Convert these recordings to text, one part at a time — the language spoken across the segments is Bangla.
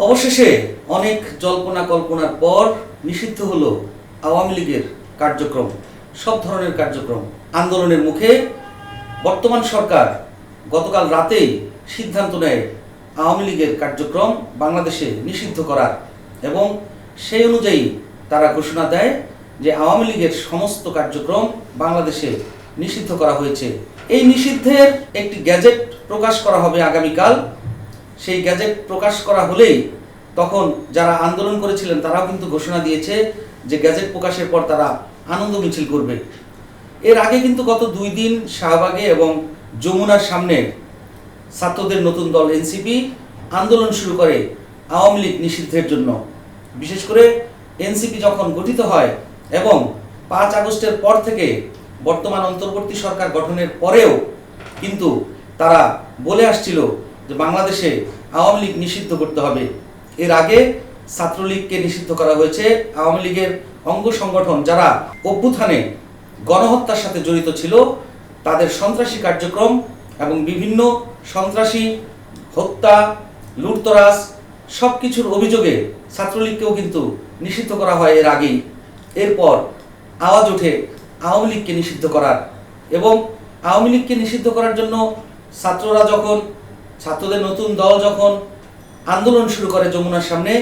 অবশেষে অনেক জল্পনা কল্পনার পর নিষিদ্ধ হলো আওয়ামী লীগের কার্যক্রম, সব ধরনের কার্যক্রম। আন্দোলনের মুখে বর্তমান সরকার গতকাল রাতেই সিদ্ধান্ত নেয় আওয়ামী লীগের কার্যক্রম বাংলাদেশে নিষিদ্ধ করার, এবং সেই অনুযায়ী তারা ঘোষণা দেয় যে আওয়ামী লীগের সমস্ত কার্যক্রম বাংলাদেশে নিষিদ্ধ করা হয়েছে। এই নিষিদ্ধের একটি গ্যাজেট প্রকাশ করা হবে আগামীকাল। সেই গ্যাজেট প্রকাশ করা হলেই তখন যারা আন্দোলন করেছিলেন তারাও কিন্তু ঘোষণা দিয়েছে যে গ্যাজেট প্রকাশের পর তারা আনন্দ মিছিল করবে। এর আগে কিন্তু গত 2 দিন শাহবাগে এবং যমুনার সামনে ছাত্রদের নতুন দল এনসিপি আন্দোলন শুরু করে আওয়ামী লীগ নিষিদ্ধের জন্য। বিশেষ করে এনসিপি যখন গঠিত হয় এবং 5 আগস্টের পর থেকে বর্তমান অন্তর্বর্তী সরকার গঠনের পরেও কিন্তু তারা বলে আসছিল যে বাংলাদেশে আওয়ামী লীগ নিষিদ্ধ করতে হবে। এর আগে ছাত্রলীগকে নিষিদ্ধ করা হয়েছে। আওয়ামী লীগের অঙ্গ সংগঠন যারা অভ্যুত্থানে গণহত্যার সাথে জড়িত ছিল তাদের সন্ত্রাসী কার্যক্রম এবং বিভিন্ন সন্ত্রাসী হত্যা, লুটতরাজ সব কিছুর অভিযোগে ছাত্রলীগকেও কিন্তু নিষিদ্ধ করা হয় এর আগেই। এরপর আওয়াজ ওঠে আওয়ামী লীগকে নিষিদ্ধ করার, এবং আওয়ামী লীগকে নিষিদ্ধ করার জন্য ছাত্রদের নতুন দল যখন আন্দোলন শুরু করে যমুনার সামনে,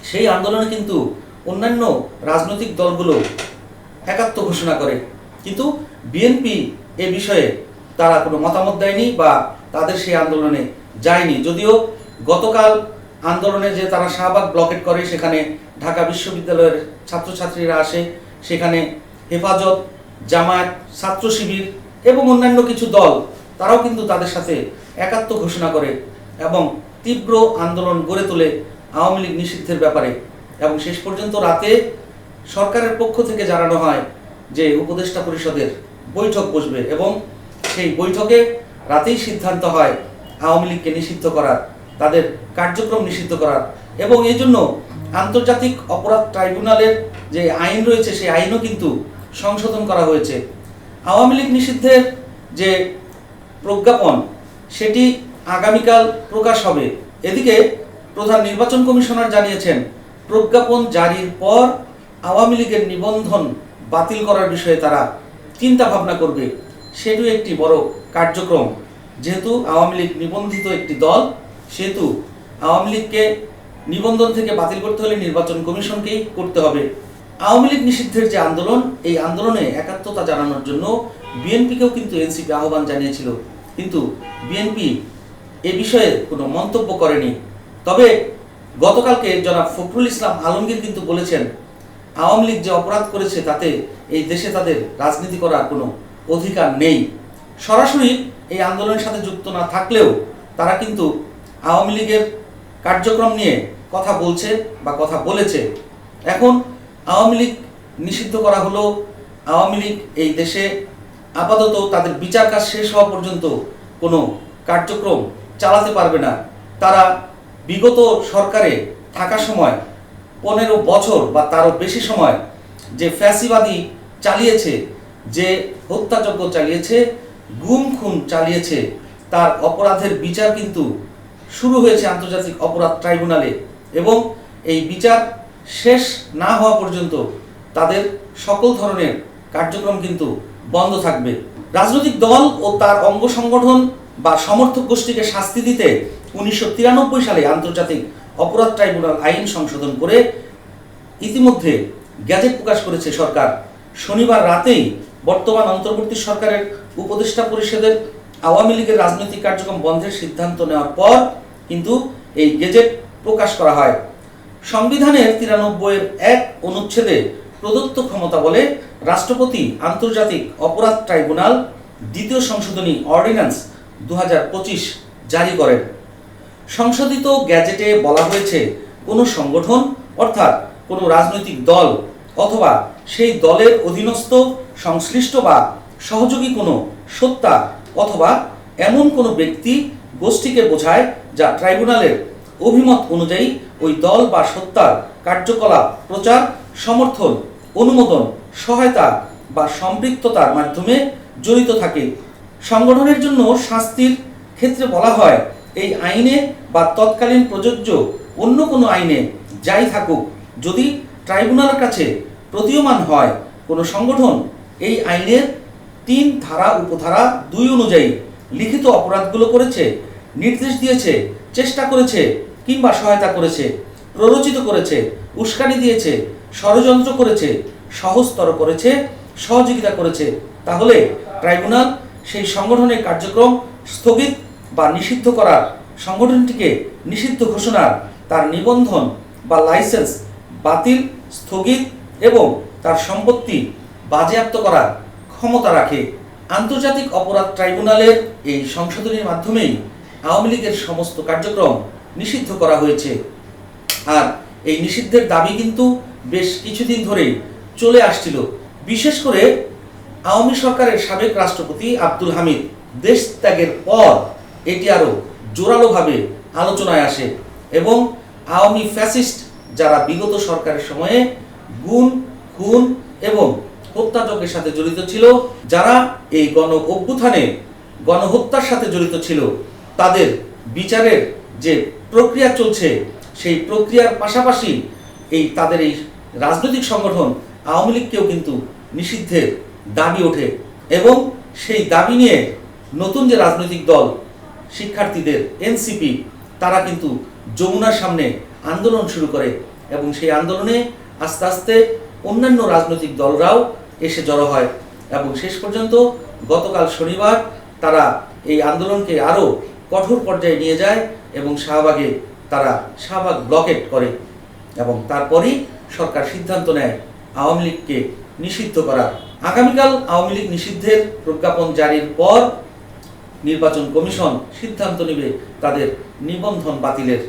সেই আন্দোলনে কিন্তু অন্যান্য রাজনৈতিক দলগুলো একাত্ম ঘোষণা করে, কিন্তু বিএনপি এ বিষয়ে তারা কোনো মতামত দেয়নি বা তাদের সেই আন্দোলনে যায়নি। যদিও গতকাল আন্দোলনে যে তারা শাহবাগ ব্লকেট করে, সেখানে ঢাকা বিশ্ববিদ্যালয়ের ছাত্রছাত্রীরা আসে, সেখানে হেফাজত, জামায়াত, ছাত্র শিবির এবং অন্যান্য কিছু দল তারাও কিন্তু তাদের সাথে একাত্ম ঘোষণা করে এবং তীব্র আন্দোলন গড়ে তোলে আওয়ামী লীগ নিষিদ্ধের ব্যাপারে। এবং শেষ পর্যন্ত রাতে সরকারের পক্ষ থেকে জানানো হয় যে উপদেষ্টা পরিষদের বৈঠক বসবে, এবং সেই বৈঠকে রাতেই সিদ্ধান্ত হয় আওয়ামী লীগকে নিষিদ্ধ করার, তাদের কার্যক্রম নিষিদ্ধ করার। এবং এই জন্য আন্তর্জাতিক অপরাধ ট্রাইব্যুনালের যে আইন রয়েছে সেই আইনও কিন্তু সংশোধন করা হয়েছে। আওয়ামী লীগ নিষিদ্ধের যে প্রজ্ঞাপন সেটি আগামীকাল প্রকাশ হবে। এদিকে প্রধান নির্বাচন কমিশনার জানিয়েছেন প্রজ্ঞাপন জারির পর আওয়ামী লীগের নিবন্ধন বাতিল করার বিষয়ে তারা চিন্তা ভাবনা করবে। সেটিও একটি বড় কার্যক্রম। যেহেতু আওয়ামী লীগ নিবন্ধিত একটি দল, সেহেতু আওয়ামী লীগকে নিবন্ধন থেকে বাতিল করতে হলে নির্বাচন কমিশনকেই করতে হবে। আওয়ামী লীগ নিষিদ্ধের যে আন্দোলন, এই আন্দোলনে একাত্মতা জানানোর জন্য বিএনপিকেও কিন্তু এনসিপি আহ্বান জানিয়েছিল, কিন্তু বিএনপি এ বিষয়ে কোনো মন্তব্য করেনি। তবে গতকালকে জনাব ফখরুল ইসলাম আলমগীর কিন্তু বলেছেন আওয়ামী লীগ যে অপরাধ করেছে তাতে এই দেশে তাদের রাজনীতি করার কোনো অধিকার নেই। সরাসরি এই আন্দোলনের সাথে যুক্ত না থাকলেও তারা কিন্তু আওয়ামী লীগের কার্যক্রম নিয়ে কথা বলছে বা কথা বলেছে। এখন আওয়ামী লীগ নিষিদ্ধ করা হলো, আওয়ামী লীগ এই দেশে আপাতত তাদের বিচার কাজ শেষ হওয়া পর্যন্ত কোনো কার্যক্রম চালাতে পারবে না। তারা বিগত সরকারে থাকার সময় 15 বছর বা তারও বেশি সময় যে ফ্যাসিবাদী চালিয়েছে, যে হত্যাযজ্ঞ চালিয়েছে, গুম খুন চালিয়েছে, তার অপরাধের বিচার কিন্তু শুরু হয়েছে আন্তর্জাতিক অপরাধ ট্রাইব্যুনালে, এবং এই বিচার শেষ না হওয়া পর্যন্ত তাদের সকল ধরনের কার্যক্রম কিন্তু বন্ধ থাকবে। রাজনৈতিক দল ও তার অঙ্গ সংগঠন বা সমর্থক গোষ্ঠীকে শাস্তি দিতে 1993 সালে আন্তর্জাতিক অপরাধ ট্রাইব্যুনাল আইন সংশোধন করে ইতিমধ্যে গ্যাজেট প্রকাশ করেছে সরকার। শনিবার রাতেই বর্তমান অন্তর্বর্তী সরকারের উপদেষ্টা পরিষদের আওয়ামী লীগের রাজনৈতিক কার্যক্রম বন্ধের সিদ্ধান্ত নেওয়ার পর কিন্তু এই গেজেট প্রকাশ করা হয়। সংবিধানের 93-1 অনুচ্ছেদে প্রদত্ত ক্ষমতা বলে রাষ্ট্রপতি আন্তর্জাতিক অপরাধ ট্রাইব্যুনাল 2য় সংশোধনী অর্ডিন্যান্স 2025 জারি করেন। সংশোধিত গ্যাজেটে বলা হয়েছে কোনো সংগঠন অর্থাৎ কোনো রাজনৈতিক দল অথবা সেই দলের অধীনস্থ সংশ্লিষ্ট বা সহযোগী কোনো সত্তা অথবা এমন কোনো ব্যক্তি গোষ্ঠীকে বোঝায় যা ট্রাইব্যুনালের অভিমত অনুযায়ী ওই দল বা সত্তার কার্যকলাপ প্রচার, সমর্থন, অনুমোদন, সহায়তা বা সম্পৃক্ততার মাধ্যমে জড়িত থাকে। সংগঠনের জন্য শাস্তির ক্ষেত্রে বলা হয় এই আইনে বা তৎকালীন প্রযোজ্য অন্য কোনো আইনে যাই থাকুক, যদি ট্রাইব্যুনালের কাছে প্রতীয়মান হয় কোনো সংগঠন এই আইনের 3 ধারা উপধারা 2 অনুযায়ী লিখিত অপরাধগুলো করেছে, নির্দেশ দিয়েছে, চেষ্টা করেছে কিংবা সহায়তা করেছে, প্ররোচিত করেছে, উস্কানি দিয়েছে, ষড়যন্ত্র করেছে, সহজতর করেছে, সহযোগিতা করেছে, তাহলে ট্রাইব্যুনাল সেই সংগঠনের কার্যক্রম স্থগিত বা নিষিদ্ধ করার, সংগঠনটিকে নিষিদ্ধ ঘোষণার, তার নিবন্ধন বা লাইসেন্স বাতিল, স্থগিত এবং তার সম্পত্তি বাজেয়াপ্ত করার ক্ষমতা রাখে। আন্তর্জাতিক অপরাধ ট্রাইব্যুনালের এই সংশোধনীর মাধ্যমেই আওয়ামী লীগের সমস্ত কার্যক্রম নিষিদ্ধ করা হয়েছে। আর এই নিষিদ্ধের দাবি কিন্তু বেশ কিছুদিন ধরেই চলে আসছিল। বিশেষ করে আওয়ামী সরকারের সাবেক রাষ্ট্রপতি আব্দুল হামিদ দেশ ত্যাগের পর এটি আরও জোরালোভাবে আলোচনায় আসে এবং আওয়ামী ফ্যাসিস্ট যারা বিগত সরকারের সময়ে গুম, খুন এবং হত্যাযজ্ঞের সাথে জড়িত ছিল, যারা এই গণ অভ্যুত্থানে গণহত্যার সাথে জড়িত ছিল, তাদের বিচারের যে প্রক্রিয়া চলছে সেই প্রক্রিয়ার পাশাপাশি তাদের এই রাজনৈতিক সংগঠন আওয়ামী লীগকেও কিন্তু নিষিদ্ধের দাবি ওঠে এবং সেই দাবি নিয়ে নতুন যে রাজনৈতিক দল শিক্ষার্থীদের এনসিপি, তারা কিন্তু যমুনার সামনে আন্দোলন শুরু করে এবং সেই আন্দোলনে আস্তে আস্তে অন্যান্য রাজনৈতিক দলরাও এসে জড়ো হয় এবং শেষ পর্যন্ত গতকাল শনিবার তারা এই আন্দোলনকে আরও কঠোর পর্যায়ে নিয়ে যায় এবং তারা শাহবাগ ব্লকেট করে এবং তারপরই সরকার সিদ্ধান্ত নেয় আওয়ামী লীগকে নিষিদ্ধ করা। আগামীকাল আওয়ামী লীগ নিষিদ্ধের প্রজ্ঞাপন জারির পর নির্বাচন কমিশন সিদ্ধান্ত নেবে তাদের নিবন্ধন বাতিলের।